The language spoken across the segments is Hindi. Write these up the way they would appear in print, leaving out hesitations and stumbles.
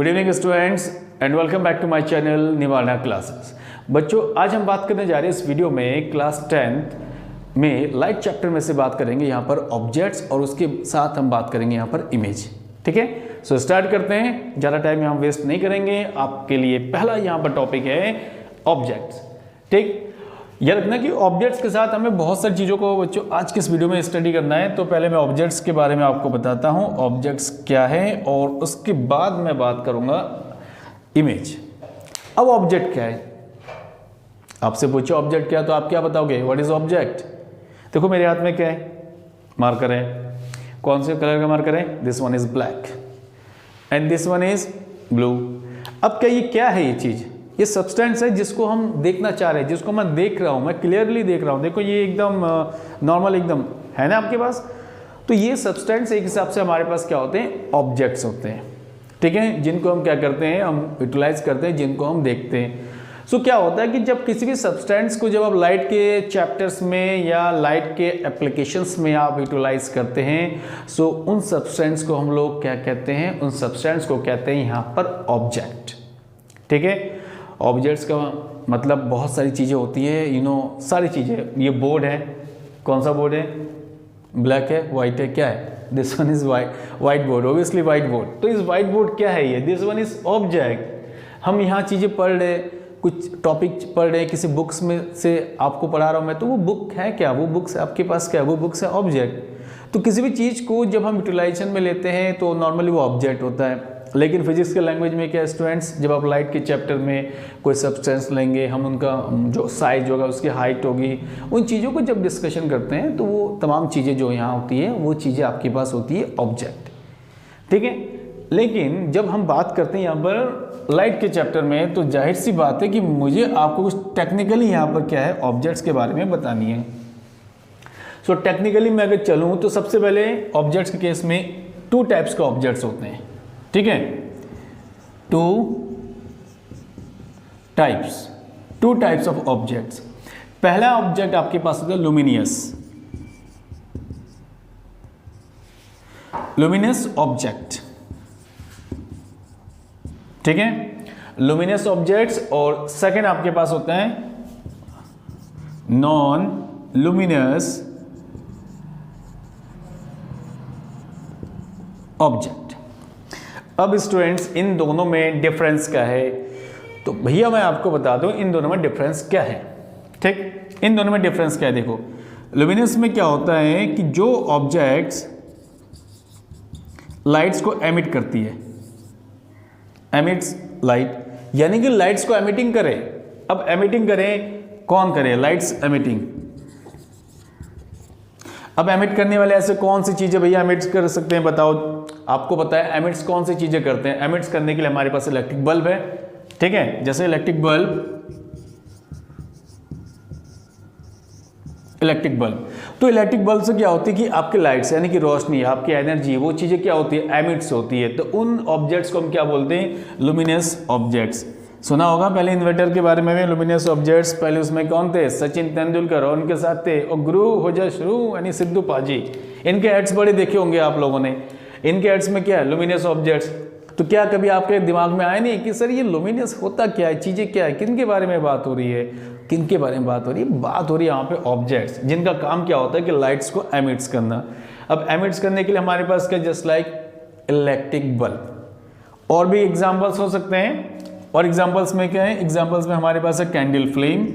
Good evening students and welcome back to my channel Nivarana classes. बच्चों, आज हम बात करने जा रहे हैं इस वीडियो में क्लास 10th में लाइट चैप्टर में से बात करेंगे यहाँ पर ऑब्जेक्ट्स और उसके साथ हम बात करेंगे यहाँ पर इमेज। ठीक है, सो स्टार्ट करते हैं, ज़्यादा टाइम यहाँ वेस्ट नहीं करेंगे। आपके लिए पहला यहाँ पर टॉपिक है ऑब्जेक्ट्स। ठीक, याद रखना कि ऑब्जेक्ट्स के साथ हमें बहुत सारी चीज़ों को बच्चों आज के इस वीडियो में स्टडी करना है। तो पहले मैं ऑब्जेक्ट्स के बारे में आपको बताता हूँ, ऑब्जेक्ट्स क्या है, और उसके बाद मैं बात करूँगा इमेज। अब ऑब्जेक्ट क्या है, आपसे पूछो ऑब्जेक्ट क्या है तो आप क्या बताओगे, व्हाट इज ऑब्जेक्ट। देखो मेरे हाथ में क्या है, मार्कर है। कौन से कलर का मार्कर है, this one is black and this one is blue. अब क्या है ये चीज़, ये सब्सटेंस है जिसको हम देखना चाह रहे हैं, जिसको मैं देख रहा हूँ, मैं क्लियरली देख रहा हूँ। देखो ये एकदम नॉर्मल एकदम है ना आपके पास। तो ये सब्सटेंस एक हिसाब से हमारे पास क्या होते हैं, ऑब्जेक्ट्स होते हैं। ठीक है, जिनको हम क्या करते हैं, हम यूटिलाइज करते हैं, जिनको हम देखते हैं। सो क्या होता है कि जब किसी भी सब्सटेंस को जब आप लाइट के चैप्टर्स में या लाइट के एप्लीकेशंस में आप यूटिलाइज करते हैं, सो उन सब्सटेंस को हम लोग क्या कहते हैं, उन सब्सटेंस को कहते हैं यहाँ पर ऑब्जेक्ट। ठीक है, ऑब्जेक्ट्स का मतलब बहुत सारी चीज़ें होती है, सारी चीज़ें। ये बोर्ड है, कौन सा बोर्ड है, ब्लैक है, वाइट है, क्या है, this one is white board, obviously white board. तो इस वाइट बोर्ड क्या है, ये दिस वन इज ऑब्जेक्ट। हम यहाँ चीज़ें पढ़ रहे, कुछ टॉपिक पढ़ रहे हैं किसी बुक्स में से, आपको पढ़ा रहा हूँ मैं, तो वो बुक है क्या, वो बुक्स आपके पास क्या है, वो बुक्स है ऑब्जेक्ट। तो किसी भी चीज़ को जब हम यूटिलाइजेशन में लेते हैं तो नॉर्मली वो ऑब्जेक्ट होता है। लेकिन फिजिक्स के लैंग्वेज में क्या स्टूडेंट्स, जब आप लाइट के चैप्टर में कोई सब्सटेंस लेंगे, हम उनका जो साइज होगा, उसकी हाइट होगी, उन चीज़ों को जब डिस्कशन करते हैं तो वो तमाम चीज़ें जो यहाँ होती है वो चीज़ें आपके पास होती है ऑब्जेक्ट। ठीक है, लेकिन जब हम बात करते हैं यहाँ पर लाइट के चैप्टर में, तो जाहिर सी बात है कि मुझे आपको कुछ टेक्निकली यहाँ पर क्या है, ऑब्जेक्ट्स के बारे में बतानी है। सो टेक्निकली मैं अगर चलूँ तो सबसे पहले ऑब्जेक्ट्स के केस में टू टाइप्स के ऑब्जेक्ट्स होते हैं। ठीक है, टू टाइप्स ऑफ ऑब्जेक्ट्स। पहला ऑब्जेक्ट आपके पास होता है लुमिनियस ऑब्जेक्ट। ठीक है, लुमिनियस ऑब्जेक्ट्स। और सेकंड आपके पास होता है नॉन लुमिनियस ऑब्जेक्ट। अब स्टूडेंट्स, इन दोनों में डिफरेंस क्या है, तो भैया मैं आपको बता दूं इन दोनों में डिफरेंस क्या है। ठीक, इन दोनों में डिफरेंस क्या है, देखो लुमिनियस में क्या होता है कि जो ऑब्जेक्ट्स लाइट्स को एमिट करती है, एमिट्स लाइट, यानी कि लाइट्स को एमिटिंग करे। अब एमिटिंग करें, कौन करे, लाइट्स एमिटिंग। अब एमिट करने वाले ऐसे कौन सी चीजें भैया एमिट कर सकते हैं, बताओ। आपको पता है एमिट्स कौन सी चीजें करते हैं। एमिट्स करने के लिए हमारे पास इलेक्ट्रिक बल्ब है। ठीक है, जैसे इलेक्ट्रिक बल्ब, तो इलेक्ट्रिक बल्ब से क्या होती है कि आपकी लाइट्स यानी कि रोशनी, आपकी एनर्जी, वो चीज़ें क्या होती है, एमिट्स होती है। तो उन ऑब्जेक्ट्स को हम क्या बोलते हैं, लुमिनियस ऑब्जेक्ट्स। सुना होगा पहले इन्वर्टर के बारे में लुमिनियस ऑब्जेक्ट्स। पहले उसमें कौन थे, सचिन तेंदुलकर, और उनके साथ थे और गुरु हो जा शुरू यानी सिद्धू पाजी। इनके एड्स बड़े देखे होंगे आप लोगों ने। इनके एड्स में क्या है, लुमिनियस ऑब्जेक्ट्स। तो क्या कभी आपके दिमाग में आया नहीं कि सर ये लुमिनियस होता क्या है, चीज़ें क्या है, किन के बारे में बात हो रही है, किन के बारे में बात हो रही है, बात हो रही है यहाँ पे ऑब्जेक्ट्स, जिनका काम क्या होता है कि लाइट्स को एमिट्स करना। अब एमिट्स करने के लिए हमारे पास क्या, जस्ट लाइक इलेक्ट्रिक बल्ब। और भी एग्जाम्पल्स हो सकते हैं, और एग्जाम्पल्स में क्या है, एग्जाम्पल्स में हमारे पास है कैंडल फ्लेम।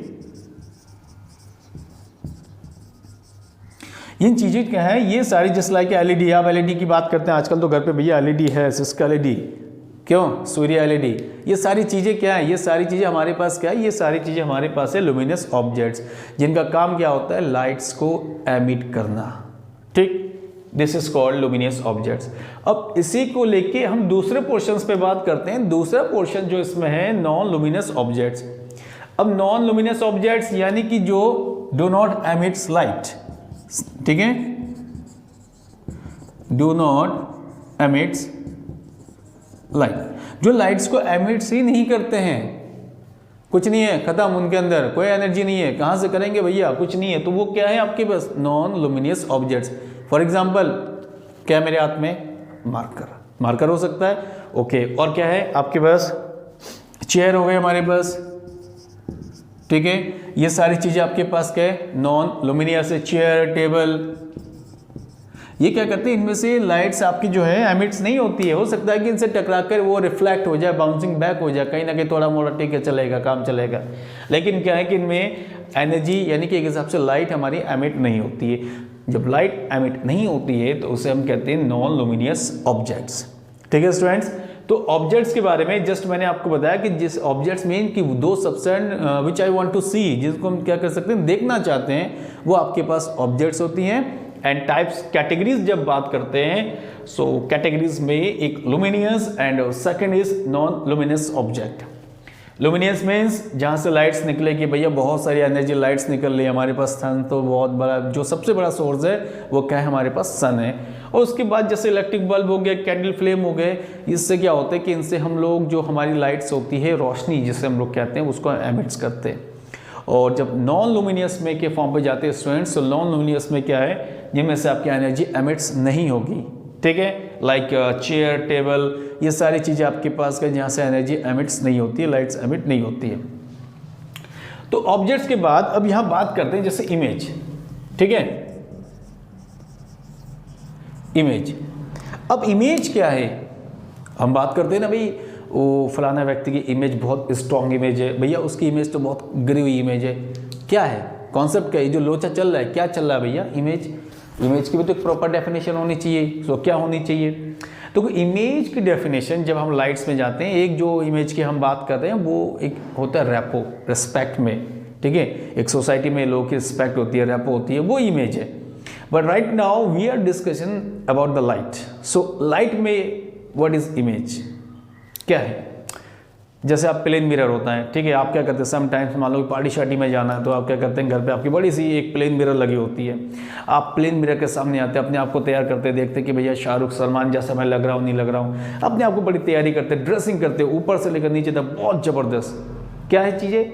ये चीजें क्या है, ये सारी जस्ट लाइक एलईडी। आप एलईडी की बात करते हैं आजकल तो घर पे भैया एलईडी है, सिस्का एलईडी, क्यों, सूर्य एलईडी। ये सारी चीजें क्या है, ये सारी चीजें हमारे पास क्या है, ये सारी चीजें हमारे पास है लुमिनियस ऑब्जेक्ट्स, जिनका काम क्या होता है, लाइट्स को एमिट करना। ठीक, this is called luminous objects. अब इसी को लेके हम दूसरे पोर्शंस पे बात करते हैं। दूसरा पोर्शन जो इसमें है, नॉन लुमिनियस ऑब्जेक्ट्स। अब नॉन लुमिनियस ऑब्जेक्ट्स यानी कि जो डू नॉट एमिट्स लाइट। ठीक है, डू नॉट एमिट्स लाइट, जो लाइट्स को एमिट्स ही नहीं करते हैं, कुछ नहीं है, खत्म, उनके अंदर कोई एनर्जी नहीं है, कहां से करेंगे भैया, कुछ नहीं है, तो वो क्या है आपके पास, non luminous objects. For example क्या मेरे हाथ में, मार्कर हो सकता है, ओके, और क्या है आपके पास, चेयर हो गए हमारे पास, ठीक है। ये सारी चीजें आपके पास क्या है, नॉन लुमिनियस है, चेयर, टेबल। ये क्या करते हैं, इनमें से लाइट्स आपकी जो है एमिट्स नहीं होती है, हो सकता है कि इनसे टकराकर वो रिफ्लेक्ट हो जाए, बाउंसिंग बैक हो जाए, कहीं ना कहीं थोड़ा मोड़ा ठीक है चलेगा, काम चलेगा। लेकिन क्या है कि इनमें एनर्जी यानी कि एक हिसाब से लाइट हमारी एमिट नहीं होती है। जब लाइट एमिट नहीं होती है तो उसे हम कहते हैं नॉन लुमिनियस ऑब्जेक्ट्स, ठीक है स्टूडेंट्स। तो ऑब्जेक्ट्स के बारे में जस्ट मैंने आपको बताया कि जिस ऑब्जेक्ट्स में कि दो substance which I want to see, जिसको हम क्या कर सकते हैं, देखना चाहते हैं, वो आपके पास ऑब्जेक्ट्स होती हैं। एंड टाइप्स, कैटेगरीज जब बात करते हैं, सो कैटेगरीज में एक luminous and second is non luminous object. Luminous means जहाँ से लाइट्स निकले कि भैया बहुत सारी एनर्जी लाइट्स निकल रही है हमारे पास, सन तो बहुत बड़ा, जो सबसे बड़ा सोर्स है वो क्या है, हमारे पास सन है। और उसके बाद जैसे इलेक्ट्रिक बल्ब हो गए, कैंडल फ्लेम हो गए, इससे क्या होता है कि इनसे हम लोग जो हमारी लाइट्स होती है, रोशनी जिसे हम लोग कहते हैं, उसको एमिट्स करते हैं। और जब नॉन लुमिनियस में के फॉर्म पे जाते हैं स्टूडेंट्स, तो नॉन लुमिनियस में क्या है, जिनमें से आपकी एनर्जी एमिट्स नहीं होगी, ठीक है, लाइक चेयर, टेबल, ये सारी चीज़ें आपके पास है जहाँ से एनर्जी एमिट्स नहीं होती है, लाइट्स एमिट नहीं होती है। तो ऑब्जेक्ट्स के बाद अब यहाँ बात करते हैं जैसे इमेज, ठीक है, इमेज। अब इमेज क्या है, हम बात करते हैं ना भाई, वो फलाना व्यक्ति की इमेज बहुत स्ट्रॉन्ग इमेज है, भैया उसकी इमेज तो बहुत गिरी हुई इमेज है। क्या है कॉन्सेप्ट, क्या है जो लोचा चल रहा है, क्या चल रहा है भैया, इमेज। इमेज की भी तो एक प्रॉपर डेफिनेशन होनी चाहिए। तो क्या होनी चाहिए, तो इमेज की डेफिनेशन जब हम लाइट्स में जाते हैं, एक जो इमेज की हम बात करते हैं वो एक होता है रेपो, रिस्पेक्ट में, ठीक है, एक सोसाइटी में लोगों की रिस्पेक्ट होती है, रेपो होती है, वो इमेज है। But right now we are discussion about the light. So light में व्हाट इज इमेज, क्या है, जैसे आप प्लेन मिरर होता है, ठीक है, आप क्या करते हैं, समटाइम्स मान लो पार्टी शार्टी में जाना है तो आप क्या करते हैं, घर पे आपकी बड़ी सी एक प्लेन मिरर लगी होती है, आप प्लेन मिरर के सामने आते हैं, अपने आप को तैयार करते, देखते कि भैया शाहरुख सलमान जैसा मैं लग रहा हूँ नहीं लग रहा हूँ, अपने आप को बड़ी तैयारी करते, ड्रेसिंग करते, ऊपर से लेकर नीचे तक बहुत ज़बरदस्त। क्या है चीज़ें,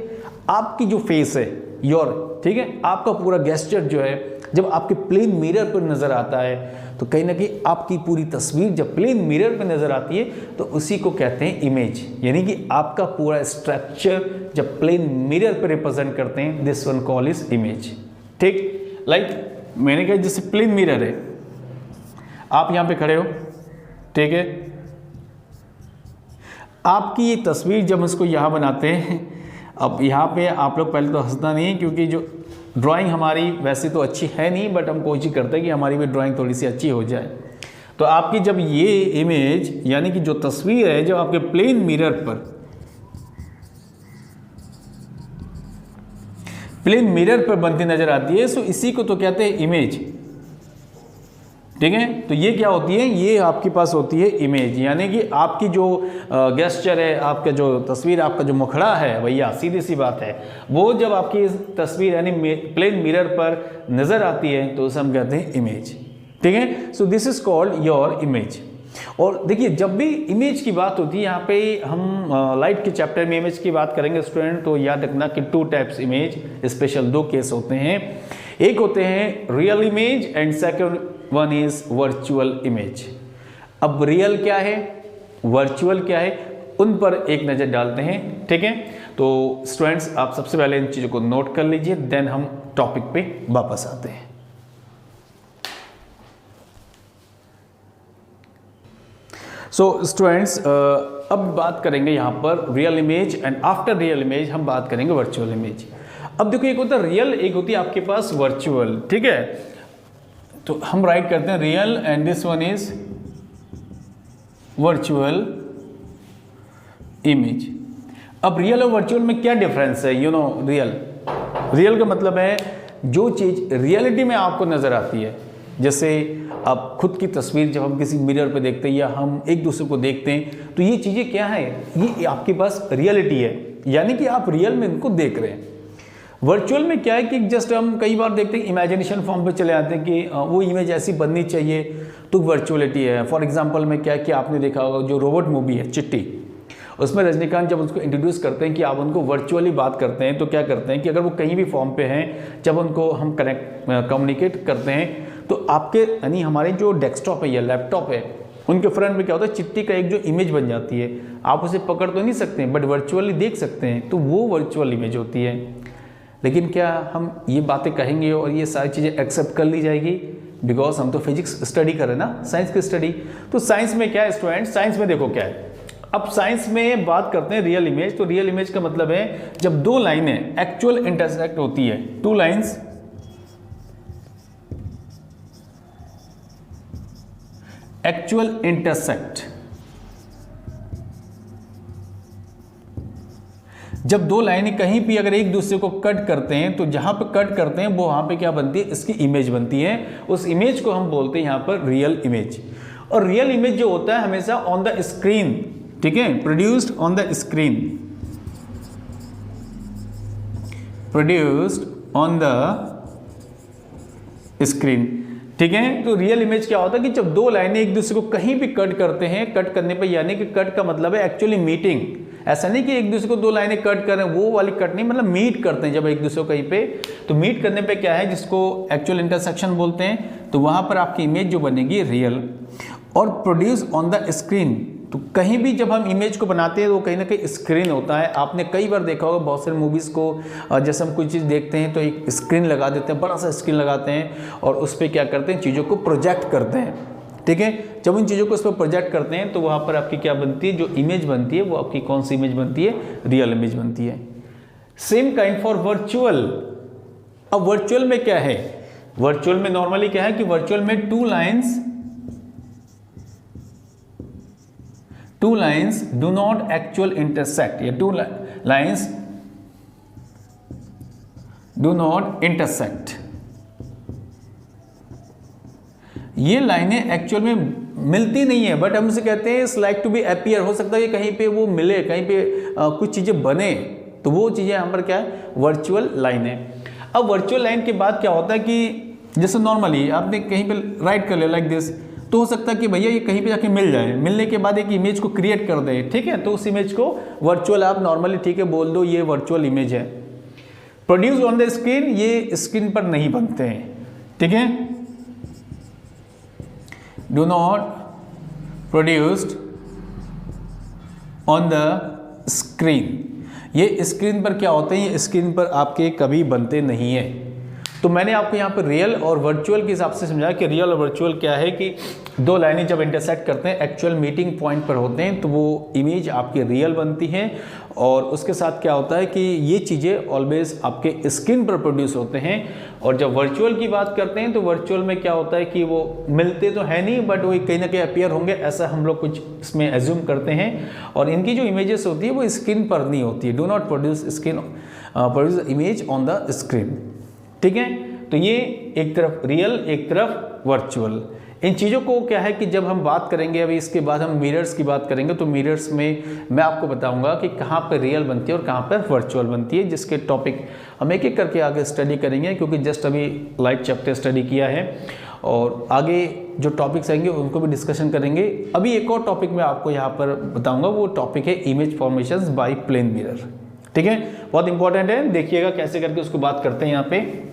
आपकी जो फेस है योर, ठीक है, आपका पूरा गेस्चर जो है जब आपके प्लेन मिरर पर नज़र आता है तो कहीं ना कहीं आपकी पूरी तस्वीर जब प्लेन मिरर पे नज़र आती है तो उसी को कहते हैं इमेज। यानी कि आपका पूरा स्ट्रक्चर जब प्लेन मिरर पे रिप्रेजेंट करते हैं, this one call is image, ठीक। लाइक मैंने कहा जैसे प्लेन मिरर है, आप यहाँ पे खड़े हो, ठीक है, आपकी ये तस्वीर जब इसको यहाँ बनाते हैं, अब यहाँ पे आप लोग पहले तो हंसना नहीं है क्योंकि जो ड्राइंग हमारी वैसे तो अच्छी है नहीं, बट हम कोशिश करते हैं कि हमारी भी ड्राइंग थोड़ी सी अच्छी हो जाए। तो आपकी जब ये इमेज यानी कि जो तस्वीर है जब आपके प्लेन मिरर पर बनती नजर आती है, सो इसी को तो कहते हैं इमेज, ठीक है। तो ये क्या होती है, ये आपके पास होती है इमेज, यानी कि आपकी जो गेस्चर है, आपका जो तस्वीर, आपका जो मुखड़ा है भैया, सीधी सी बात है, वो जब आपकी तस्वीर यानी प्लेन मिरर पर नज़र आती है तो उसे हम कहते हैं इमेज, ठीक है। So this is called your image. और देखिए जब भी इमेज की बात होती है, यहाँ पे हम लाइट के चैप्टर में इमेज की बात करेंगे स्टूडेंट, तो याद रखना कि 2 टाइप्स इमेज, स्पेशल 2 केस होते हैं। एक होते हैं real image and second one is virtual image. अब रियल क्या है, वर्चुअल क्या है, उन पर एक नज़र डालते हैं, ठीक है। तो स्टूडेंट्स आप सबसे पहले इन चीज़ों को नोट कर लीजिए, देन हम टॉपिक पे वापस आते हैं। सो स्टूडेंट्स अब बात करेंगे यहाँ पर real image and after real image हम बात करेंगे वर्चुअल इमेज। अब देखो एक होता है रियल, एक होती है आपके पास वर्चुअल, ठीक है। तो हम राइट करते हैं real and this one is virtual image. अब रियल और वर्चुअल में क्या डिफरेंस है, यू नो, रियल का मतलब है जो चीज़ रियलिटी में आपको नज़र आती है, जैसे आप खुद की तस्वीर जब हम किसी मिरर पे देखते हैं या हम एक दूसरे को देखते हैं, तो ये चीज़ें क्या है, ये आपके पास रियलिटी है, यानी कि आप रियल में इनको देख रहे हैं। वर्चुअल में क्या है कि जस्ट हम कई बार देखते हैं इमेजिनेशन फॉर्म पे चले आते हैं कि वो इमेज ऐसी बननी चाहिए, तो वर्चुअलिटी है। फॉर एग्जांपल में क्या है कि आपने देखा होगा जो रोबोट मूवी है चिट्टी, उसमें रजनीकांत जब उसको इंट्रोड्यूस करते हैं कि आप उनको वर्चुअली बात करते हैं, तो क्या करते हैं कि अगर वो कहीं भी फॉर्म पे हैं, जब उनको हम कम्युनिकेट करते हैं तो आपके यानी हमारे जो डेस्कटॉप है या लैपटॉप है उनके फ्रंट में क्या होता है, चिट्ठी का एक जो इमेज बन जाती है, आप उसे पकड़ तो नहीं सकते बट वर्चुअली देख सकते हैं, तो वो वर्चुअल इमेज होती है। लेकिन क्या हम ये बातें कहेंगे और ये सारी चीज़ें एक्सेप्ट कर ली जाएगी? बिकॉज हम तो फिजिक्स स्टडी कर रहे हैं ना, साइंस की स्टडी। तो साइंस में क्या है स्टूडेंट, साइंस में देखो क्या है, अब साइंस में बात करते हैं रियल इमेज। तो रियल इमेज का मतलब है जब दो लाइनें एक्चुअल इंटरसेक्ट होती है, टू लाइंस एक्चुअल इंटरसेक्ट, जब दो लाइनें कहीं भी अगर एक दूसरे को कट करते हैं तो जहां पे कट करते हैं वो वहां पे क्या बनती है, इसकी इमेज बनती है। उस इमेज को हम बोलते हैं यहां पर रियल इमेज। और रियल इमेज जो होता है हमेशा ऑन द स्क्रीन, ठीक है, produced on the screen, produced on the screen, ठीक है। तो रियल इमेज क्या होता है कि जब दो लाइनें एक दूसरे को कहीं भी कट करते हैं, कट करने पे यानी कि कट का मतलब है एक्चुअली मीटिंग, ऐसा नहीं कि एक दूसरे को दो लाइनें कट कर रहे हैं, वो वाली कट नहीं, मतलब मीट करते हैं जब एक दूसरे को कहीं पे, तो मीट करने पे क्या है जिसको एक्चुअल इंटरसेक्शन बोलते हैं। तो वहां पर आपकी इमेज जो बनेगी रियल। और प्रोड्यूस ऑन द स्क्रीन, तो कहीं भी जब हम इमेज को बनाते हैं तो कहीं ना कहीं स्क्रीन होता है। आपने कई बार देखा होगा बहुत सारे मूवीज़ को, जैसे हम कोई चीज़ देखते हैं तो एक स्क्रीन लगा देते हैं, बड़ा सा स्क्रीन लगाते हैं और उस पर क्या करते हैं, चीज़ों को प्रोजेक्ट करते हैं, ठीक है। जब उन चीज़ों को उस पर प्रोजेक्ट करते हैं तो वहाँ पर आपकी क्या बनती है, जो इमेज बनती है वो आपकी कौन सी इमेज बनती है, रियल इमेज बनती है। Same kind for virtual. अब वर्चुअल में क्या है, वर्चुअल में नॉर्मली क्या है कि वर्चुअल में two lines do not actual intersect, या two lines do not intersect. ये लाइनें एक्चुअल में मिलती नहीं है बट हम उसे कहते हैं it's like to be appear. हो सकता है कि कहीं पे वो मिले, कहीं पे कुछ चीज़ें बने, तो वो चीज़ें यहाँ पर क्या है, वर्चुअल लाइन है। अब वर्चुअल लाइन के बाद क्या होता है कि जैसे नॉर्मली आपने कहीं पे राइट कर लिया लाइक दिस, तो हो सकता है कि भैया ये कहीं पे जाके मिल जाए, मिलने के बाद एक इमेज को क्रिएट कर दे, ठीक है। तो उस इमेज को वर्चुअल आप नॉर्मली, ठीक है, बोल दो ये वर्चुअल इमेज है। प्रोड्यूस ऑन द स्क्रीन, ये स्क्रीन पर नहीं बनते हैं, ठीक है, do not produced on the screen. ये स्क्रीन पर क्या होते हैं, ये स्क्रीन पर आपके कभी बनते नहीं है। तो मैंने आपको यहाँ पर रियल और वर्चुअल के हिसाब से समझाया कि रियल और वर्चुअल क्या है कि दो लाइनें जब इंटरसेक्ट करते हैं, एक्चुअल मीटिंग पॉइंट पर होते हैं, तो वो इमेज आपकी रियल बनती है। और उसके साथ क्या होता है कि ये चीज़ें ऑलवेज आपके स्क्रीन पर प्रोड्यूस होते हैं। और जब वर्चुअल की बात करते हैं तो वर्चुअल में क्या होता है कि वो मिलते तो है नहीं बट वो कहीं ना कहीं अपीयर होंगे, ऐसा हम लोग कुछ इसमें एज्यूम करते हैं। और इनकी जो इमेजेस होती है वो स्क्रीन पर नहीं होती है, do not produce image on the screen, ठीक है। तो ये एक तरफ रियल, एक तरफ वर्चुअल। इन चीज़ों को क्या है कि जब हम बात करेंगे, अभी इसके बाद हम मिरर्स की बात करेंगे, तो मिरर्स में मैं आपको बताऊंगा कि कहाँ पर रियल बनती है और कहाँ पर वर्चुअल बनती है, जिसके टॉपिक हम एक एक करके आगे स्टडी करेंगे, क्योंकि जस्ट अभी लाइट चैप्टर स्टडी किया है और आगे जो टॉपिक्स आएंगे उनको भी डिस्कशन करेंगे। अभी एक और टॉपिक मैं आपको यहाँ पर बताऊँगा, वो टॉपिक है image formations by plane mirror, ठीक है, बहुत इंपॉर्टेंट है। देखिएगा कैसे करके उसको बात करते हैं यहाँ पे।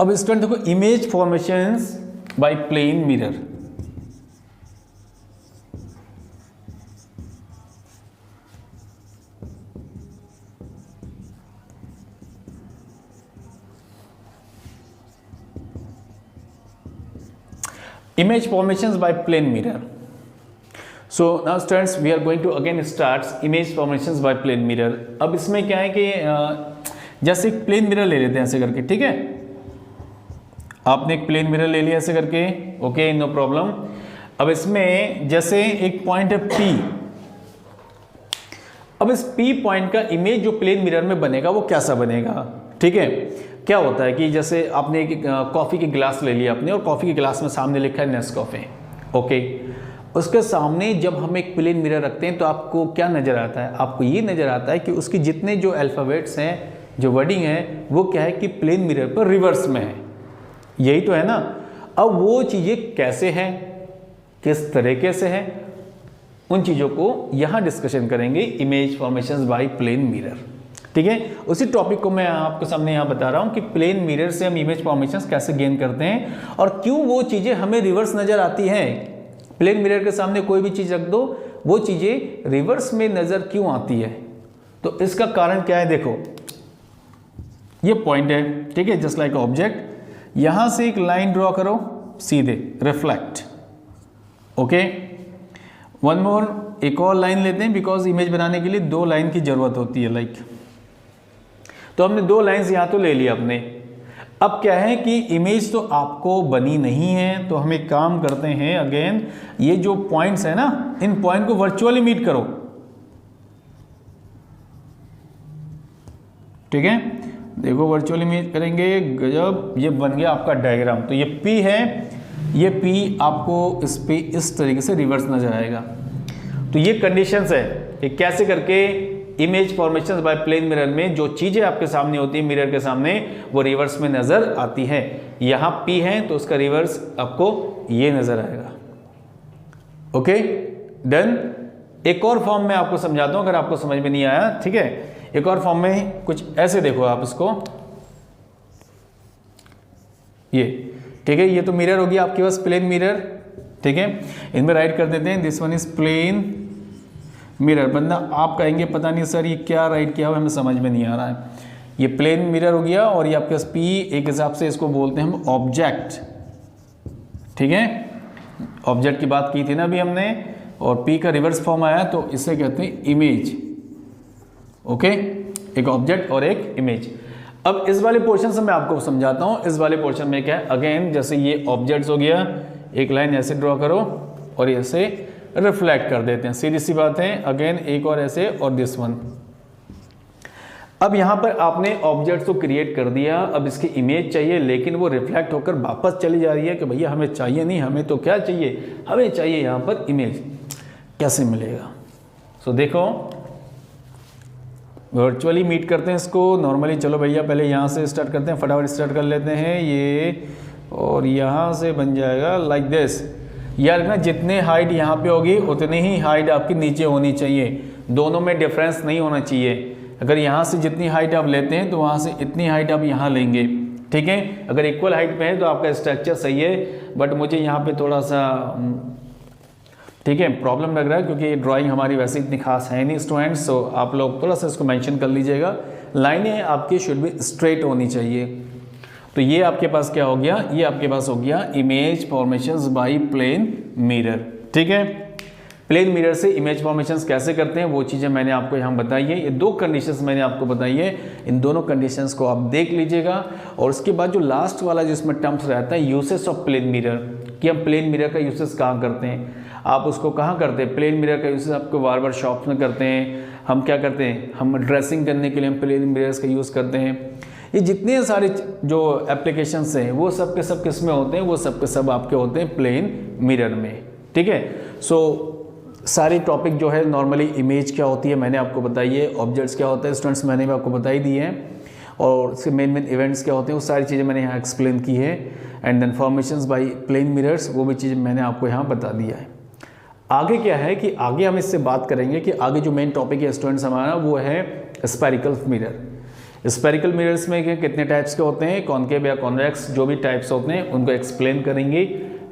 अब स्टूडेंट देखो, image formations by plane mirror. Image formations by plane mirror. So now students, we are going to again start image formations by plane mirror. अब इसमें क्या है कि जैसे एक प्लेन मिरर ले लेते हैं ऐसे करके, ठीक है। आपने एक प्लेन मिरर ले लिया ऐसे करके, ओके, नो प्रॉब्लम। अब इसमें जैसे एक पॉइंट है P, अब इस P पॉइंट का इमेज जो प्लेन मिरर में बनेगा वो कैसा बनेगा, ठीक है। क्या होता है कि जैसे आपने एक कॉफ़ी की गिलास ले लिया आपने और कॉफ़ी के गिलास में सामने लिखा है नेस्कॉफे, ओके। उसके सामने जब हम एक प्लेन मिरर रखते हैं तो आपको क्या नज़र आता है, आपको ये नज़र आता है कि उसकी जितने जो अल्फ़ाबेट्स हैं, जो वर्डिंग है, वो क्या है कि प्लेन मिरर पर रिवर्स में है, यही तो है ना। अब वो चीज़ें कैसे हैं, किस तरीके से हैं, उन चीज़ों को यहाँ डिस्कशन करेंगे, image formations by plane mirror, ठीक है। उसी टॉपिक को मैं आपके सामने यहाँ बता रहा हूँ कि प्लेन मिरर से हम इमेज फॉर्मेशंस कैसे गेन करते हैं और क्यों वो चीज़ें हमें रिवर्स नज़र आती हैं। प्लेन मिरर के सामने कोई भी चीज़ रख दो, वो चीज़ें रिवर्स में नज़र क्यों आती है, तो इसका कारण क्या है। देखो ये पॉइंट है, ठीक है, जस्ट लाइक ऑब्जेक्ट। यहाँ से एक लाइन ड्रॉ करो सीधे, रिफ्लेक्ट, ओके। वन मोर, एक और लाइन लेते हैं, बिकॉज इमेज बनाने के लिए 2 लाइन की जरूरत होती है, लाइक। तो हमने 2 लाइन्स यहाँ तो ले लिया अपने। अब क्या है कि इमेज तो आपको बनी नहीं है, तो हम एक काम करते हैं, अगेन ये जो पॉइंट्स है ना, इन पॉइंट को वर्चुअली मीट करो, ठीक है। देखो वर्चुअली मीट करेंगे, गजब, ये बन गया आपका डायग्राम। तो ये P है, ये P आपको इस पे इस तरीके से रिवर्स नजर आएगा। तो ये कंडीशंस है कि कैसे करके image formation by plane mirror में जो चीजें आपके सामने होती है मिरर के सामने, वो रिवर्स में नजर आती है। यहाँ P है तो उसका रिवर्स आपको ये नजर आएगा, ओके, डन। एक और फॉर्म में आपको समझाता हूँ अगर आपको समझ में नहीं आया, ठीक है। एक और फॉर्म में कुछ ऐसे देखो आप इसको, ये, ठीक है, ये तो मिरर हो गया आपके पास, प्लेन मिरर, ठीक है। इनमें राइट कर देते हैं, this one is plane mirror. बंदा आप कहेंगे पता नहीं सर ये क्या राइट किया हुआ, हमें समझ में नहीं आ रहा है। ये प्लेन मिरर हो गया और ये आपके पास P, एक हिसाब से इसको बोलते हैं हम ऑब्जेक्ट, ठीक है। ऑब्जेक्ट की बात की थी ना अभी हमने, और P का रिवर्स फॉर्म आया तो इसे कहते हैं इमेज, ओके। एक ऑब्जेक्ट और एक इमेज। अब इस वाले पोर्शन से मैं आपको समझाता हूँ। इस वाले पोर्शन में क्या है, अगेन जैसे ये ऑब्जेक्ट्स हो गया, एक लाइन ऐसे ड्रॉ करो और ऐसे रिफ्लेक्ट कर देते हैं, सीधी सी बात है। अगेन एक और ऐसे, और दिस वन। अब यहाँ पर आपने ऑब्जेक्ट तो क्रिएट कर दिया, अब इसकी इमेज चाहिए, लेकिन वो रिफ्लेक्ट होकर वापस चली जा रही है कि भैया हमें चाहिए नहीं, हमें तो क्या चाहिए, हमें चाहिए यहाँ पर इमेज। कैसे मिलेगा? सो देखो वर्चुअली मीट करते हैं इसको नॉर्मली। चलो भैया पहले यहाँ से स्टार्ट करते हैं, फटाफट स्टार्ट कर लेते हैं ये, और यहाँ से बन जाएगा लाइक दिस। यार ना जितने हाइट यहाँ पे होगी उतनी ही हाइट आपकी नीचे होनी चाहिए, दोनों में डिफरेंस नहीं होना चाहिए। अगर यहाँ से जितनी हाइट आप लेते हैं तो वहाँ से इतनी हाइट आप यहाँ लेंगे, ठीक है। अगर इक्वल हाइट पे है तो आपका स्ट्रक्चर सही है, बट मुझे यहाँ पे थोड़ा सा ठीक है प्रॉब्लम लग रहा है, क्योंकि ये ड्राइंग हमारी वैसे इतनी खास है नहीं स्टूडेंट्स। तो आप लोग थोड़ा सा इसको मेंशन कर लीजिएगा, लाइनें आपकी शुड बी स्ट्रेट होनी चाहिए। तो ये आपके पास क्या हो गया, ये आपके पास हो गया image formations by plane mirror, ठीक है। प्लेन मिरर से इमेज फॉर्मेशंस कैसे करते हैं वो चीज़ें मैंने आपको यहाँ बताई है। ये 2 कंडीशंस मैंने आपको बताई है, इन दोनों कंडीशंस को आप देख लीजिएगा। और उसके बाद जो लास्ट वाला जिसमें टर्म्स रहता है यूसेस ऑफ प्लेन मिरर, कि हम प्लेन मिरर का यूसेस कहाँ करते हैं, आप उसको कहाँ करते हैं। प्लेन मिरर का यूसेस आपको बार शॉप्स में करते हैं, हम क्या करते हैं, हम ड्रेसिंग करने के लिए हम प्लेन मिरर्स का यूज़ करते हैं। ये जितने सारे जो एप्लीकेशंस हैं वो सब के सब किस में होते हैं, वो सब के सब आपके होते हैं प्लेन मिरर में, ठीक है। सो सारे टॉपिक जो है नॉर्मली इमेज क्या होती है मैंने आपको बताई है, ऑब्जेक्ट्स क्या होता है स्टूडेंट्स मैंने भी आपको बताई दी है, और उसके मेन इवेंट्स क्या होते हैं वो सारी चीज़ें मैंने यहाँ एक्सप्लेन की है। And then formations by plane mirrors वो भी चीज़ें मैंने आपको यहाँ बता दिया है। आगे क्या है कि आगे हम इससे बात करेंगे कि आगे जो मेन टॉपिक है स्टूडेंट्स हमारा वो है स्फेरिकल मिरर। स्फेरिकल मिरर्स में कितने टाइप्स के होते हैं, कॉनकेव या कॉन्वेक्स, जो भी टाइप्स होते हैं उनको एक्सप्लेन करेंगे।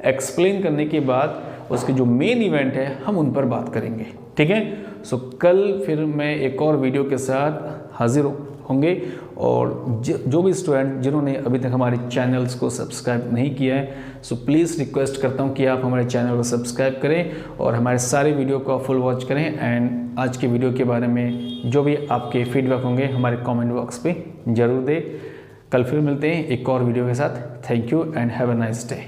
एक्सप्लेन करने के बाद उसके जो मेन इवेंट है हम उन पर बात करेंगे, ठीक है। सो कल फिर मैं एक और वीडियो के साथ हाजिर होंगे, और जो भी स्टूडेंट जिन्होंने अभी तक हमारे चैनल्स को सब्सक्राइब नहीं किया है, सो प्लीज़ रिक्वेस्ट करता हूँ कि आप हमारे चैनल को सब्सक्राइब करें और हमारे सारे वीडियो को फुल वॉच करें। एंड आज के वीडियो के बारे में जो भी आपके फीडबैक होंगे हमारे कमेंट बॉक्स पे ज़रूर दें। कल फिर मिलते हैं एक और वीडियो के साथ। Thank you and have a nice day.